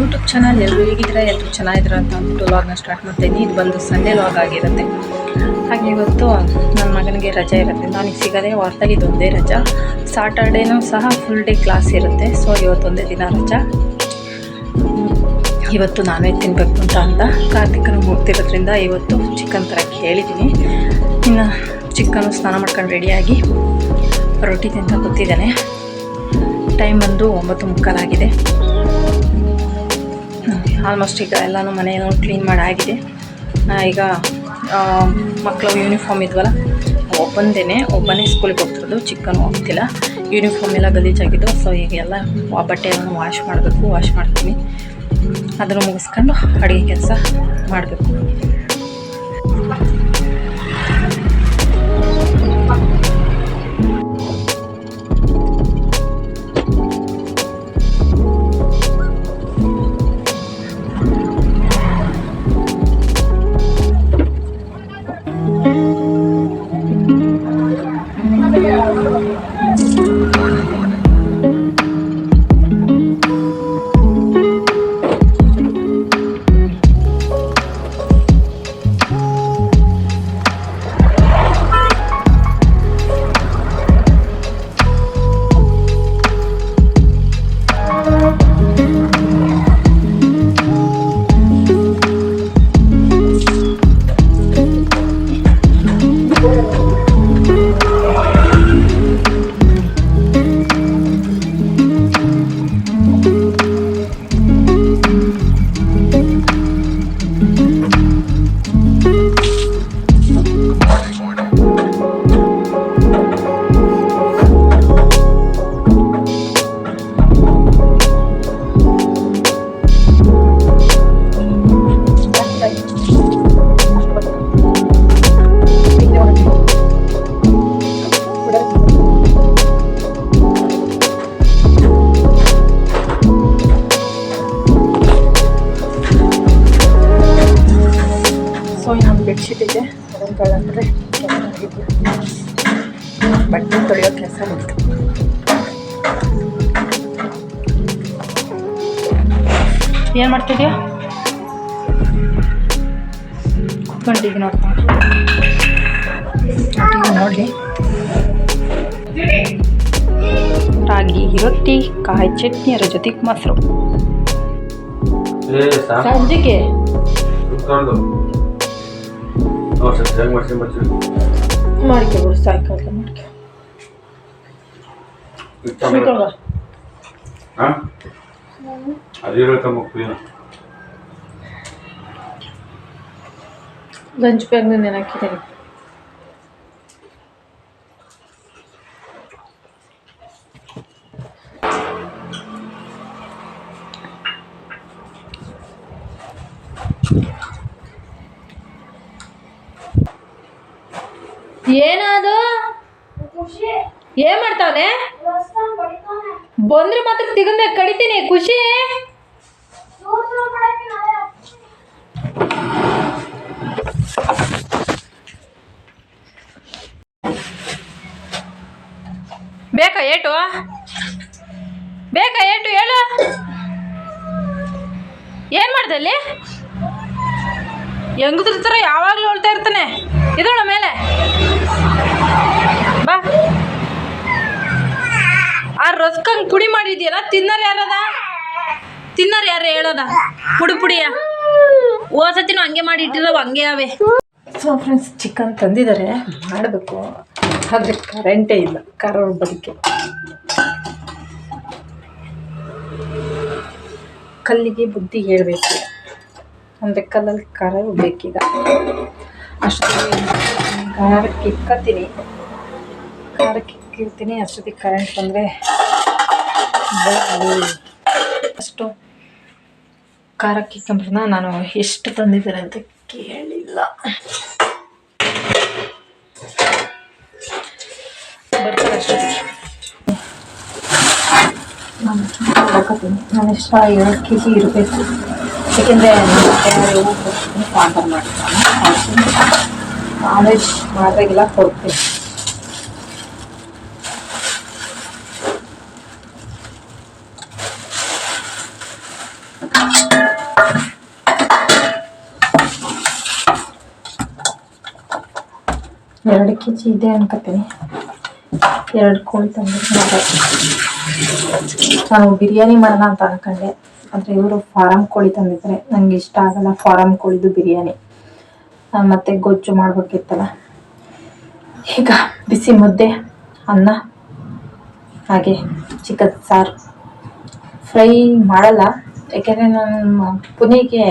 YouTube channel ಎಲ್ಲರೂ ಹೇಗಿದ್ರೆ ಎಲ್ಲರೂ ಚೆನ್ನಾಗಿದ್ರೆ ಅಂತ ಅಂದ್ಬಿಟ್ಟು ವ್ಲಾಗ್ನ ಸ್ಟಾರ್ಟ್ ಮಾಡ್ತೀನಿ. ಇದು ಬಂದು ಸಂಡೇ ವ್ಲಾಗ್ ಆಗಿರುತ್ತೆ. ಹಾಗೆ ಇವತ್ತು ನನ್ನ ಮಗನಿಗೆ ರಜೆ ಇರುತ್ತೆ. ನನಗೆ ಸಿಗೋದೇ ವಾರದಲ್ಲಿ ಇದೊಂದೇ ರಜಾ. ಸಾಟರ್ಡೇನೂ ಸಹ ಫುಲ್ ಡೇ ಕ್ಲಾಸ್ ಇರುತ್ತೆ. ಸೊ ಇವತ್ತೊಂದೇ ದಿನ ರಜಾ. ಇವತ್ತು ನಾನ್ ವೆಜ್ ತಿನ್ನಬೇಕು ಅಂತ ಕಾರ್ತಿಕನು ಹೋಗ್ತಿರೋದ್ರಿಂದ ಇವತ್ತು ಚಿಕನ್ ತರಕ್ಕೆ ಹೇಳಿದ್ದೀನಿ. ಇನ್ನು ಚಿಕನ್ನು ಸ್ನಾನ ಮಾಡ್ಕೊಂಡು ರೆಡಿಯಾಗಿ ರೊಟ್ಟಿ ತಿಂತ ಕೂತಿದ್ದಾನೆ. ಟೈಮ್ ಬಂದು 9:45 ಆಗಿದೆ. ಆಲ್ಮೋಸ್ಟ್ ಈಗ ಎಲ್ಲನೂ ಮನೆಯನ್ನು ಕ್ಲೀನ್ ಮಾಡಿ ಆಗಿದೆ. ಈಗ ಮಕ್ಕಳು ಯೂನಿಫಾರ್ಮ್ ಇದ್ವಲ್ಲ, ಒಬ್ಬನೇ ಸ್ಕೂಲಿಗೆ ಹೋಗ್ತಿರೋದು, ಚಿಕ್ಕನು ಹೋಗ್ತಿಲ್ಲ. ಯೂನಿಫಾರ್ಮ್ ಎಲ್ಲ ಗಲೀಜಾಗಿದ್ದು. ಸೊ ಈಗ ಎಲ್ಲ ಬಟ್ಟೆಯನ್ನು ವಾಶ್ ಮಾಡ್ತೀನಿ. ಅದನ್ನು ಮುಗಿಸ್ಕೊಂಡು ಅಡುಗೆ ಕೆಲಸ ಮಾಡಬೇಕು. ಬೆಡ್ಶೀಟ್ ಇದೆ, ಅದನ್ನು ಕಳೆದ್ರೆ ಬಟ್ಟೆ ತೊಳೆಯೋ ಕೆಲಸ ಮುಗಿತು. ಏನು ಮಾಡ್ತಿದ್ಯಾ? ಕುತ್ಕೊಂಡಿದ್ದೀನಿ ನೋಡಿ. ರಾಗಿ ರೊಟ್ಟಿ, ಕಾಯಿ ಚಟ್ನಿ, ಅದರ ಜೊತೆಗೆ ಮೊಸರು. ಸಂಜೆಗೆ ಮಾಡ್ಕೊಬೋದು, ಸಾಯಂಕಾಲ ಮಾಡ್ಕೊ. ಲಂಚ್ ಬ್ಯಾಗ್ ನೆನೆ ಹಾಕಿದ್ದೀನಿ. ಏನದು? ಏನ್ ಮಾಡ್ತಾವನೆ? ಬಂದ್ರೆ ಮಾತ್ರ ತಿಗಂದ ಕಡಿತೀನಿ. ಖುಷಿ ಬೇಕಾ ಏಟು? ಹೇಳು. ಏನ್ ಮಾಡ್ದಲ್ಲಿ? ಹೆಂಗದ್ರ ಥರ ಯಾವಾಗಲೂ ಹೇಳ್ತಾ ಇರ್ತಾನೆ. ಇದೋಳ ಮೇಲೆ ಬಾ. ಆ ರಸ್ಕಂಗೆ ಪುಡಿ ಮಾಡಿದ್ಯಲ್ಲ, ತಿನ್ನೋರು ಯಾರು ಹೇಳೋದ? ಪುಡಿಯ ಓಸತಿನೂ ಹಂಗೆ ಮಾಡಿ ಇಟ್ಟಿರೋ ಹಂಗೆ ಅವೆ. ಸೊ ಫ್ರೆಂಡ್ಸ್, ಚಿಕನ್ ತಂದಿದ್ದಾರೆ, ಮಾಡಬೇಕು. ಆದರೆ ಕರೆಂಟೇ ಇಲ್ಲ, ಖಾರ ರುಬ್ಬೋದಕ್ಕೆ. ಕಲ್ಲಿಗೆ ಬುದ್ಧಿ ಹೇಳಬೇಕು. ಒಂದು ಕಲ್ಲಲ್ಲಿ ಖಾರ ರುಬ್ಬೇಕೀಗ. ಅಷ್ಟೊತ್ತಿಗೆ ಖಾರಕ್ಕೆ ಇಕ್ಕತ್ತೀನಿ, ಖಾರಕ್ಕೆ ಇಕ್ಕಿರ್ತೀನಿ. ಅಷ್ಟೊತ್ತಿಗೆ ಕರೆಂಟ್ ಬಂದರೆ ಅಷ್ಟು ಖಾರಕ್ಕೆ ಇಕ್ಕಂಬ್ರನ್ನ ನಾನು ಎಷ್ಟು ತಂದಿದ್ದಾರೆ ಅಂತ ಕೇಳಿಲ್ಲ. ಬರ್ತಾರೆ ಅಷ್ಟೊತ್ತಿಗೆ ನಾನು ಎಷ್ಟು 2 kg ಇರಬೇಕು. ಯಾಕೆಂದರೆ ಆರ್ಡರ್ ಮಾಡ್ತೀನಿ, ನಾಲೆಜ್ ಮಾಡಿದಾಗೆಲ್ಲ ಕೊಡ್ತೀನಿ. ಎರಡು kg ಇದೆ ಅನ್ಕೋತೀನಿ. 2 ಕೋಳಿ ತಂದಿದ್ದು ನಾನು ಬಿರಿಯಾನಿ ಮಾಡೋಣ ಅಂತ ಅನ್ಕೊಂಡೆ, ಆದರೆ ಇವರು ಫಾರಮ್ ಕೋಳಿ ತಂದಿದ್ದಾರೆ. ನನಗೆ ಇಷ್ಟ ಆಗಲ್ಲ ಫಾರಮ್ ಕೋಳಿದು ಬಿರಿಯಾನಿ. ಮತ್ತೆ ಗೊಜ್ಜು ಮಾಡ್ಬೇಕಿತ್ತಲ್ಲ. ಈಗ ಬಿಸಿ ಮುದ್ದೆ, ಅನ್ನ, ಹಾಗೆ ಚಿಕನ್ ಸಾರು. ಫ್ರೈ ಮಾಡಲ್ಲ, ಯಾಕೆಂದರೆ ನಾನು ಪುನಿಗೆ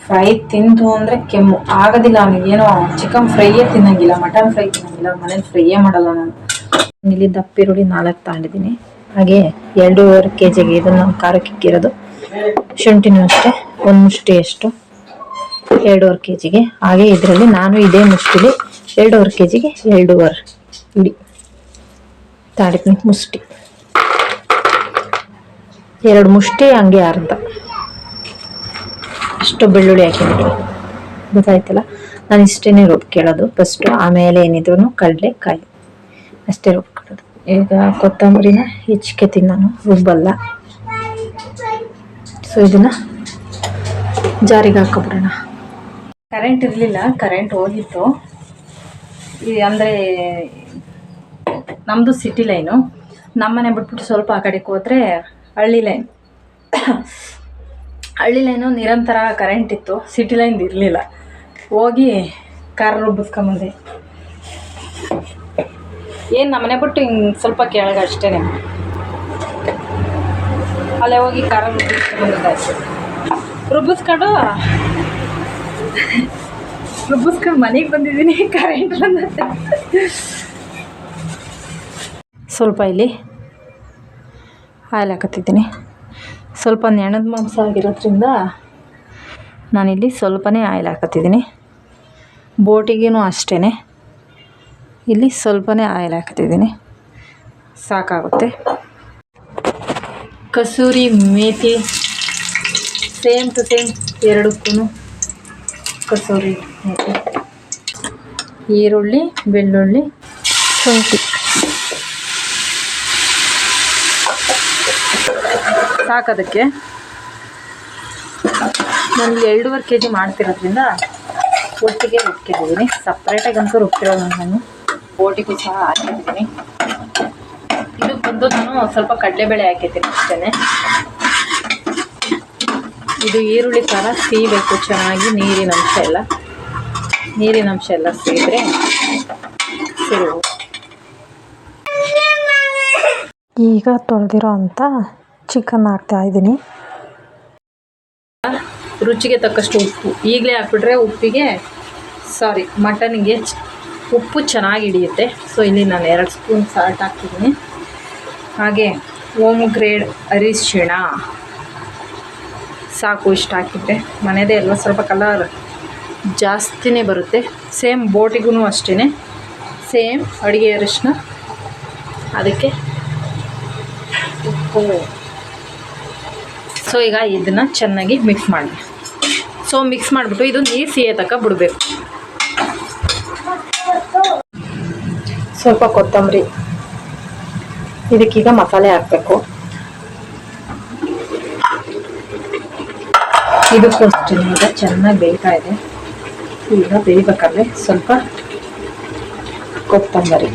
ಫ್ರೈ ತಿಂದು ಅಂದರೆ ಕೆಮ್ಮು ಆಗೋದಿಲ್ಲ ಅವನಿಗೆ. ಏನೋ ಚಿಕನ್ ಫ್ರೈಯೇ ತಿನ್ನಂಗಿಲ್ಲ, ಮಟನ್ ಫ್ರೈ ತಿನ್ನಂಗಿಲ್ಲ. ಮನೇಲಿ ಫ್ರೈಯೇ ಮಾಡಲ್ಲ ನಾನು. ಇಲ್ಲಿ ದಪ್ಪಿರುಳ್ಳಿ 4 ತಗೊಂಡಿದ್ದೀನಿ. ಹಾಗೆ 2.5 kg ಇದನ್ನು ನಾನು ಖಾರಕ್ಕೆ ಇಕ್ಕಿರೋದು. ಶುಂಠಿನೂ ಅಷ್ಟೇ 1 ಮುಷ್ಟಿ ಅಷ್ಟು 2.5 kg. ಹಾಗೆ ಇದರಲ್ಲಿ ನಾನು ಇದೇ ಮುಷ್ಟಿಲಿ 2.5 kg 2.5 ಇಡಿ ತಾಡಿದ್ನಿ. ಮುಷ್ಟಿ 2 ಮುಷ್ಟಿ ಹಂಗೆ ಅರ್ಧ ಅಷ್ಟು ಬೆಳ್ಳುಳ್ಳಿ ಹಾಕಿದ್ದೀನಿ. ಗೊತ್ತಾಯ್ತಲ್ಲ, ನಾನು ಇಷ್ಟೇ ರುಬ್ಕೊಳ್ಳೋದು ಫಸ್ಟು. ಆಮೇಲೆ ಏನಿದ್ರು ಕಡಲೆಕಾಯಿ ಅಷ್ಟೇ ರುಬ್ಕೊಳ್ಳೋದು. ಈಗ ಕೊತ್ತಂಬರಿನ ಹೆಚ್ಚಿಗೆತೀನಿ ನಾನು, ರುಬ್ಬಲ್ಲ. ಸೊ ಇದನ್ನ ಜಾರಿಗೆ ಹಾಕೊಬಿಡೋಣ. ಕರೆಂಟ್ ಇರಲಿಲ್ಲ, ಕರೆಂಟ್ ಹೋಗಿತ್ತು. ಅಂದರೆ ನಮ್ಮದು ಸಿಟಿ ಲೈನು. ನಮ್ಮನೆ ಬಿಟ್ಬಿಟ್ಟು ಸ್ವಲ್ಪ ಆ ಕಡೆಗೆ ಹೋದರೆ ಹಳ್ಳಿ ಲೈನು ನಿರಂತರ ಕರೆಂಟ್ ಇತ್ತು. ಸಿಟಿ ಲೈನ್ ಇರಲಿಲ್ಲ. ಹೋಗಿ ಖಾರ ರುಬ್ಬಿಸ್ಕೊಂಬಂದೆ. ಏನು ನಮ್ಮನೆ ಬಿಟ್ಟು ಹಿಂಗೆ ಸ್ವಲ್ಪ ಕೆಳಗೆ ಅಷ್ಟೇ. ಅಲ್ಲೇ ಹೋಗಿ ಖಾರ ರುಬ್ಬಿಸ್ಕೊಂಡ್ಬಂದಿದ್ದಾಯ್ತು. ರುಬ್ಬಿಸ್ಕೊಂಡು ಮನೆಗೆ ಬಂದಿದ್ದೀನಿ. ಕರೆಂಟ್ ಬಂದತ್ತೆ. ಸ್ವಲ್ಪ ಇಲ್ಲಿ ಆಯಿಲ್ ಹಾಕತ್ತಿದ್ದೀನಿ. ಸ್ವಲ್ಪ ನೆಣದ ಮಾಂಸ ಆಗಿರೋದ್ರಿಂದ ನಾನಿಲ್ಲಿ ಸ್ವಲ್ಪನೇ ಆಯಿಲ್ ಹಾಕತ್ತಿದ್ದೀನಿ. ಬೋಟಿಗೂ ಅಷ್ಟೇ ಇಲ್ಲಿ ಸ್ವಲ್ಪನೇ ಆಯಿಲ್ ಹಾಕ್ತಿದ್ದೀನಿ, ಸಾಕಾಗುತ್ತೆ. Kasuri methi same to same ಎರಡಕ್ಕೂ ಕಸೂರಿ ಮೇಥಿ, ಈರುಳ್ಳಿ, ಬೆಳ್ಳುಳ್ಳಿ, ಶುಂಠಿ ಸಾಕೋದಕ್ಕೆ. ನಾನು 2.5 kg ಮಾಡ್ತಿರೋದ್ರಿಂದ ಒಟ್ಟಿಗೆ ರುಬ್ಕಿದ್ದೀನಿ. ಸಪ್ರೇಟಾಗಂತೂ ರುಬ್ಕಿರೋದು ನಾನು. ಬೋಟಿಗೂ ಸಹ ಹಾಕಿದ್ದೀನಿ. ಇದು ಬಂದು ನಾನು ಸ್ವಲ್ಪ ಕಡಲೆಬೇಳೆ ಹಾಕಿದ್ದೀನಿ ಅಷ್ಟೇ. ಇದು ಈರುಳ್ಳಿ ಖಾರ ಸೀಬೇಕು ಚೆನ್ನಾಗಿ, ನೀರಿನ ಅಂಶ ಎಲ್ಲ ಸೀದ್ರೆ ಸರಿ. ಈಗ ತೊಳೆದಿರೋ ಅಂಥ ಚಿಕನ್ ಹಾಕ್ತಾಯಿದ್ದೀನಿ. ರುಚಿಗೆ ತಕ್ಕಷ್ಟು ಉಪ್ಪು ಈಗಲೇ ಹಾಕ್ಬಿಟ್ರೆ ಮಟನ್ಗೆ ಉಪ್ಪು ಚೆನ್ನಾಗಿ ಹಿಡಿಯುತ್ತೆ. ಸೊ ಇಲ್ಲಿ ನಾನು 2 ಸ್ಪೂನ್ ಸಾಲ್ಟ್ ಹಾಕ್ತಿದ್ದೀನಿ. ಹಾಗೆ ಹೋಮ್ ಗ್ರೇಡ್ ಅರಿಶಿಣ ಸಾಕು. ಇಷ್ಟು ಹಾಕಿದ್ರೆ ಮನೆಯದೇ ಅಲ್ವ, ಸ್ವಲ್ಪ ಕಲರ್ ಜಾಸ್ತಿನೇ ಬರುತ್ತೆ. ಸೇಮ್ ಬೋಟಿಗೂ ಅಷ್ಟೇ, ಸೇಮ್ ಅಡುಗೆ ಅರಿಶಿಣ. ಅದಕ್ಕೆ ಉಪ್ಪು. ಸೊ ಈಗ ಇದನ್ನು ಚೆನ್ನಾಗಿ ಮಿಕ್ಸ್ ಮಾಡಿ. ಸೊ ಮಿಕ್ಸ್ ಮಾಡಿಬಿಟ್ಟು ಇದು ನೀರು ಸಿಹಿ ತನಕ ಬಿಡಬೇಕು. ಸ್ವಲ್ಪ ಕೊತ್ತಂಬರಿ. ಇದಕ್ಕೀಗ ಮಸಾಲೆ ಹಾಕಬೇಕು. ಇದಕ್ಕೂ ಅಷ್ಟೇ ಈಗ ಚೆನ್ನಾಗಿ ಬೇಯ್ತಾ ಇದೆ. ಈಗ ಬೇಯಬೇಕಾದ್ರೆ ಸ್ವಲ್ಪ ಕೊತ್ತಂಬರಿ,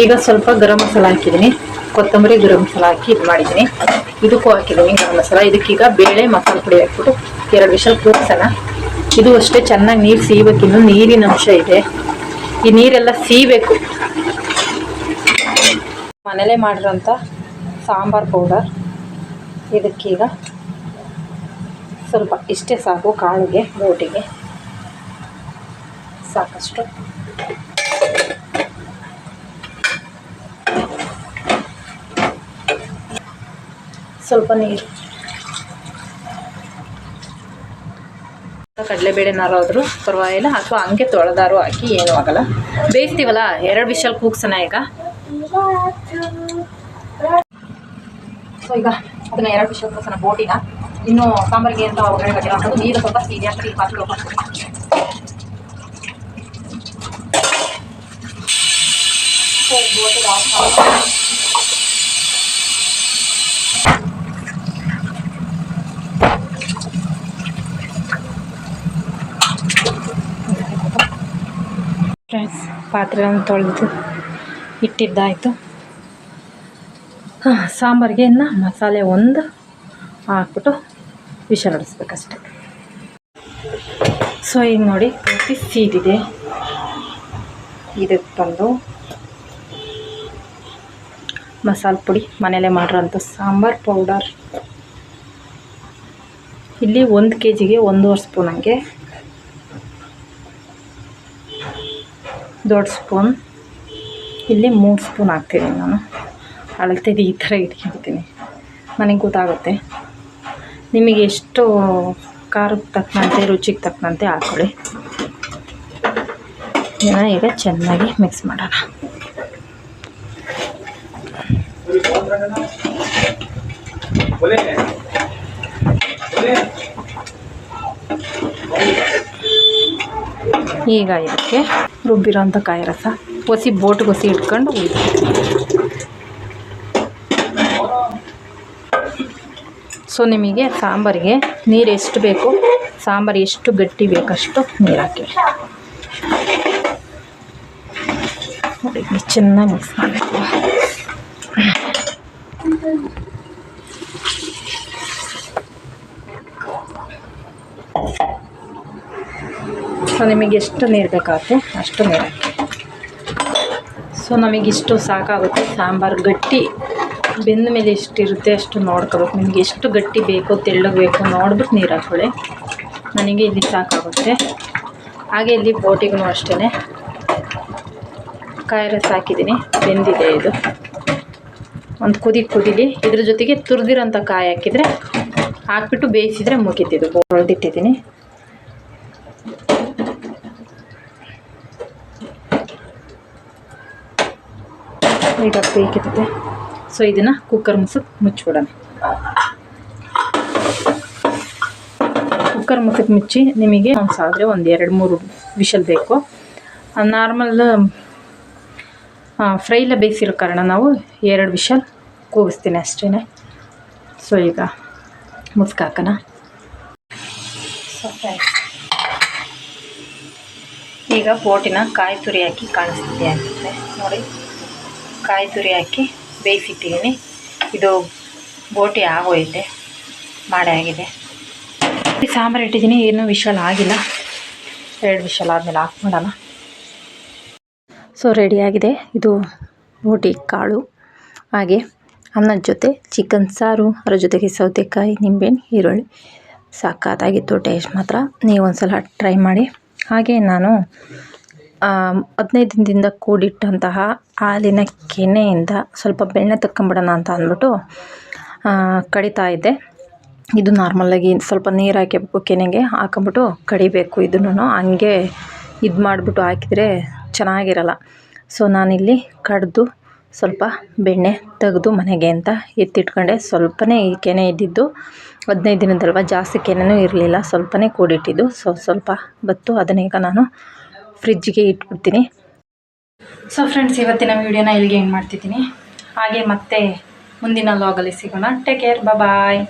ಈಗ ಸ್ವಲ್ಪ ಗರಂ ಮಸಾಲ ಹಾಕಿದ್ದೀನಿ. ಕೊತ್ತಂಬರಿ ಗರಂ ಮಸಾಲ ಹಾಕಿ ಇದು ಮಾಡಿದ್ದೀನಿ. ಇದಕ್ಕೂ ಹಾಕಿದ್ದೀನಿ ಗರಂ ಮಸಾಲ. ಇದಕ್ಕೀಗ ಬೇಳೆ ಮಸಾಲೆ ಪುಡಿ ಹಾಕ್ಬಿಟ್ಟು 2 ವಿಷಲ್ ಕೂಗ್ಸೋಣ. ಇದು ಅಷ್ಟೇ ಚೆನ್ನಾಗಿ ನೀರು ಸೀಬೇಕು. ಇನ್ನು ನೀರಿನ ಅಂಶ ಇದೆ, ಈ ನೀರೆಲ್ಲ ಸೀಬೇಕು. ಮನೇಲೇ ಮಾಡಿರೋಂಥ ಸಾಂಬಾರು ಪೌಡರ್. ಇದಕ್ಕೀಗ ಸ್ವಲ್ಪ ಇಷ್ಟೇ ಸಾಕು, ಕಾಳಿಗೆ ಬೋಟಿಗೆ ಸಾಕಷ್ಟು. ಸ್ವಲ್ಪ ನೀರು, ಕಡಲೆಬೇಳೆನಾರಾದರೂ ಪರವಾಗಿಲ್ಲ, ಅಥವಾ ಹಂಗೆ ತೊಳೆದಾರು ಹಾಕಿ ಏನೂ ಆಗಲ್ಲ. ಬೇಯಿಸ್ತೀವಲ್ಲ, 2 ವಿಷಲ್ ಕೂಗ್ಸೋಣ ಈಗ. ಸೊ ಈಗ ಅದನ್ನು 2 ವಿಷಲ್ ಕೂಗ್ಸೋಣ ಬೋಟಿನ. ಇನ್ನು ಸಾಂಬಾರಿಗೆ ಅಂತ ಒಗ್ಗರಣೆ ಕಟ್ಟಿರೋ ನೀರು ಸ್ವಲ್ಪ ಸೀದೆ ಅಂತ ಈ ಪಾತ್ರೆ ಹೋಗ್ತೀನಿ. ಸೊ ಬೋಟಿಗೆ ಫ್ರೆಂಡ್ಸ್, ಪಾತ್ರೆಯನ್ನು ತೊಳೆದು ಇಟ್ಟಿದ್ದಾಯಿತು. ಸಾಂಬಾರಿಗೆ ಇನ್ನು ಮಸಾಲೆ ಒಂದು ಹಾಕ್ಬಿಟ್ಟು ವಿಷಲ್ ಹೊಡಿಸ್ಬೇಕಷ್ಟೆ. ಸೊ ಈಗ ನೋಡಿ ಪೂರ್ತಿ ಸೀದಿದೆ. ಇದಕ್ಕೆ ಬಂದು ಮಸಾಲೆ ಪುಡಿ, ಮನೇಲೆ ಮಾಡಿರೋಂಥ ಸಾಂಬಾರು ಪೌಡರ್. ಇಲ್ಲಿ 1 kgಗೆ 1.5 ಸ್ಪೂನ್ ಹಂಗೆ, ದೊಡ್ಡ ಸ್ಪೂನ್. ಇಲ್ಲಿ 3 ಸ್ಪೂನ್ ಹಾಕ್ತೀನಿ ನಾನು. ಅಳತೆದು ಈ ಥರ ಇಟ್ಕೊಳ್ತೀನಿ, ನನಗೆ ಗೊತ್ತಾಗುತ್ತೆ. ನಿಮಗೆ ಎಷ್ಟು ಖಾರಕ್ಕೆ ತಕ್ಕಂತೆ, ರುಚಿಗೆ ತಕ್ಕಂತೆ ಹಾಕ್ಕೊಳ್ಳಿ. ಇದನ್ನು ಈಗ ಚೆನ್ನಾಗಿ ಮಿಕ್ಸ್ ಮಾಡೋಣ. ಈಗ ಇದಕ್ಕೆ ರುಬ್ಬಿರೋಂಥ ಕಾಯಿ ರಸ ಬೋಟ್ಗೊಸಿ ಇಟ್ಕೊಂಡು ಸೊ ನಿಮಗೆ ಸಾಂಬಾರಿಗೆ ನೀರು ಎಷ್ಟು ಬೇಕು, ಸಾಂಬಾರು ಎಷ್ಟು ಗಟ್ಟಿ ಬೇಕಷ್ಟು ನೀರು ಹಾಕಿ ನೋಡಿ. ಚೆನ್ನಾಗಿ ಮಿಕ್ಸ್ ಮಾಡಬೇಕು. ಸೊ ನಿಮಗೆ ಎಷ್ಟು ನೀರು ಬೇಕಾಗುತ್ತೆ ಅಷ್ಟು ನೀರು ಹಾಕಿ. ಸೊ ನಮಗಿಷ್ಟು ಸಾಕಾಗುತ್ತೆ. ಸಾಂಬಾರು ಗಟ್ಟಿ ಬೆಂದ ಮೇಲೆ ಎಷ್ಟಿರುತ್ತೆ ಅಷ್ಟು ನೋಡ್ಕೋಬೇಕು. ನಿಮಗೆ ಎಷ್ಟು ಗಟ್ಟಿ ಬೇಕೋ ತೆಳ್ಳಗೆ ಬೇಕೋ ನೋಡ್ಬಿಟ್ಟು ನೀರು ಹಾಕ್ಕೊಳ್ಳಿ. ನನಗೆ ಇಲ್ಲಿ ಸಾಕಾಗುತ್ತೆ. ಹಾಗೆ ಇಲ್ಲಿ ಬೋಟಿಗೂ ಅಷ್ಟೇ ಕಾಯಿ ರಸ ಹಾಕಿದ್ದೀನಿ, ಬೆಂದಿದೆ. ಇದು ಒಂದು ಕುದೀಲಿ. ಇದ್ರ ಜೊತೆಗೆ ತುರಿದಿರೋಂಥ ಕಾಯಿ ಹಾಕಿಬಿಟ್ಟು ಬೇಯಿಸಿದರೆ ಮುಗೀತಿದ್ದು. ಹೊಡೆದಿಟ್ಟಿದ್ದೀನಿ. ಈಗ ಬೇಕಿರುತ್ತೆ. ಸೊ ಇದನ್ನು ಕುಕ್ಕರ್ ಮುಚ್ಚಿಬಿಡೋಣ. ಕುಕ್ಕರ್ ಮುಚ್ಚಿ ನಿಮಗೆ ಆದರೆ ಒಂದು 2-3 ವಿಷಲ್ ಬೇಕು. ನಾರ್ಮಲ್ ಫ್ರೈಲ ಬೇಯಿಸಿರೋ ಕಾರಣ ನಾವು 2 ವಿಷಲ್ ಕೂಗಿಸ್ತೀನಿ ಅಷ್ಟೇ. ಸೊ ಈಗ ಮುಚ್ಚಾಕೋಣ. ಸೊ ಫ್ರೆಂಡ್ಸ್, ಈಗ ಬೋಟಿನ ಕಾಯಿ ತುರಿ ಹಾಕಿ ಕಾಣಿಸ್ತಿದೆ ಅನಿಸುತ್ತೆ ನೋಡಿ. ಕಾಯಿ ತುರಿ ಹಾಕಿ ಬೇಯಿಸಿಟ್ಟಿದ್ದೀನಿ. ಇದು ಬೋಟಿ ಆಗೋಯ್ತೆ, ಮಾಡೇ ಆಗಿದೆ. ಸಾಂಬಾರು ಇಟ್ಟಿದ್ದೀನಿ, ಏನೂ ವಿಷಲ್ ಆಗಿಲ್ಲ. 2 ವಿಷಲ್ ಆದಮೇಲೆ ಆಫ್ ಮಾಡೋಣ. ಸೊ ರೆಡಿಯಾಗಿದೆ. ಇದು ಬೋಟಿ ಕಾಳು, ಹಾಗೆ ಅನ್ನದ ಜೊತೆ ಚಿಕನ್ ಸಾರು, ಅದರ ಜೊತೆಗೆ ಸೌತೆಕಾಯಿ, ನಿಂಬೆಹಣ್ಣು, ಈರುಳ್ಳಿ. ಸಾಕಾದಾಗಿತ್ತು. ಟೇಸ್ಟ್ ಮಾತ್ರ ನೀವು ಒಂದು ಸಲ ಟ್ರೈ ಮಾಡಿ. ಹಾಗೆ ನಾನು 15 ದಿನದಿಂದ ಕೂಡಿಟ್ಟಂತಹ ಹಾಲಿನ ಕೆನೆಯಿಂದ ಸ್ವಲ್ಪ ಬೆಣ್ಣೆ ತಕ್ಕೊಂಬಿಡೋಣ ಅಂತ ಅಂದ್ಬಿಟ್ಟು ಕಡಿತಾ ಇದ್ದೆ. ಇದು ನಾರ್ಮಲಾಗಿ ಸ್ವಲ್ಪ ನೀರು ಹಾಕಬೇಕು, ಕೆನೆಗೆ ಹಾಕೊಂಬಿಟ್ಟು ಕಡಿಬೇಕು. ಇದನ್ನು ಹಂಗೆ ಇದು ಮಾಡಿಬಿಟ್ಟು ಹಾಕಿದರೆ ಚೆನ್ನಾಗಿರಲ್ಲ. ಸೊ ನಾನಿಲ್ಲಿ ಕಡಿದು ಸ್ವಲ್ಪ ಬೆಣ್ಣೆ ತೆಗೆದು ಮನೆಗೆ ಅಂತ ಎತ್ತಿಟ್ಕೊಂಡೆ. ಸ್ವಲ್ಪನೇ ಈ ಕೆನೆ ಇದ್ದಿದ್ದು, 15 ದಿನದಲ್ವ, ಜಾಸ್ತಿ ಕೆನೆನೂ ಇರಲಿಲ್ಲ, ಸ್ವಲ್ಪನೇ ಕೂಡಿಟ್ಟಿದ್ದು. ಸೊ ಸ್ವಲ್ಪ ಬತ್ತು, ಅದನ್ನೀಗ ನಾನು ಫ್ರಿಜ್ಜಿಗೆ ಇಟ್ಬಿಡ್ತೀನಿ. ಸೊ ಫ್ರೆಂಡ್ಸ್, ಇವತ್ತಿನ ವೀಡಿಯೋನ ಇಲ್ಲಿಗೆ ಎಂಡ್ ಮಾಡ್ತಿದ್ದೀನಿ. ಹಾಗೆ ಮತ್ತೆ ಮುಂದಿನ ಲಾಗಲ್ಲಿ ಸಿಗೋಣ. ಟೇಕ್ ಕೇರ್, ಬಾಯ್.